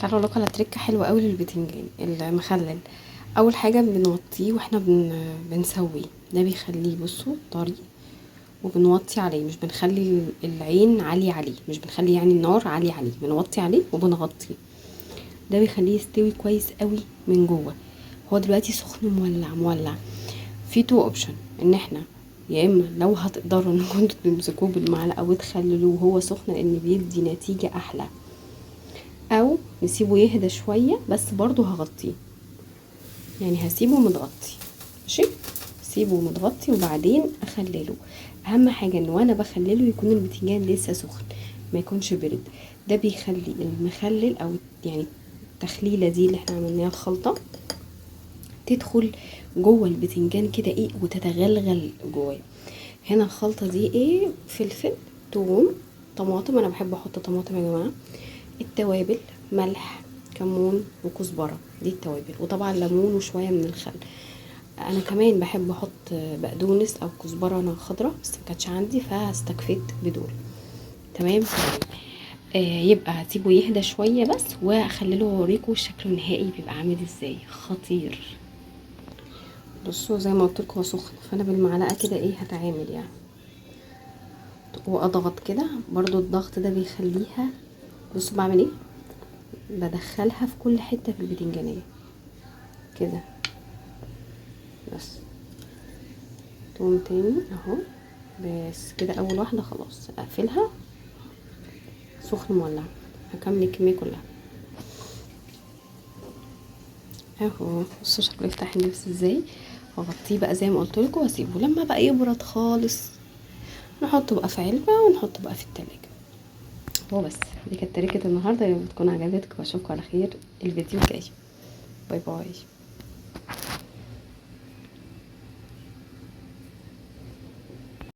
تعالوا اقول لكم على تريكه حلوه قوي للبتنجان المخلل. اول حاجه بنوطيه واحنا بنسويه، ده بيخليه بصوا طري، وبنوطي عليه، مش بنخلي العين عاليه عليه، مش بنخلي يعني النار عاليه عليه، بنوطي عليه وبنغطيه. ده بيخليه يستوي كويس قوي من جوه. هو دلوقتي سخن مولع. في تو اوبشن، ان احنا يا اما لو هتقدروا ان كنتوا تمسكوه بالمعلقه وتخللوه وهو سخن لان بيدي نتيجه احلى، او نسيبه يهدى شويه بس برضو هغطيه، يعني هسيبه متغطي. ماشي، سيبه متغطي وبعدين اخلله. اهم حاجه ان وانا بخلله يكون البتنجان لسه سخن، ما يكونش برد. ده بيخلي المخلل او يعني التخليله دي اللي احنا عملناها الخلطه تدخل جوه البتنجان كده ايه وتتغلغل جواه. هنا الخلطه دي ايه؟ فلفل، توم، طماطم، انا بحب احط طماطم يا جماعه، التوابل، ملح، كمون وكزبره، دي التوابل، وطبعا ليمون وشويه من الخل. انا كمان بحب احط بقدونس او كزبره انا خضراء بس ما كانتش عندي فاستكفيت بدول. تمام. يبقى هسيبه يهدى شويه بس واخليه اوريكم شكله النهائي بيبقى عامل ازاي، خطير. بصوا زي ما قلت لكم هو سخن، فانا بالمعلقه كده ايه هتعامل يعني واضغط كده برضو. الضغط ده بيخليها، بصوا بعمل ايه، بدخلها في كل حته في البتنجانيه كده بس. توم تاني اهو، بس كده اول واحده خلاص اقفلها. سخن مولع، هكمل الكميه كلها اهو. بصوا شكله يفتح النفس ازاي. واغطيه بقى زي ما قلت لكم واسيبه لما بقى يبرد خالص، نحطه بقى في علبه ونحطه بقى في التلاجة. هو بس دي كانت تركه النهارده، يا رب تكون عجبتكم واشوفكم على خير الفيديو الجاي. باي باي.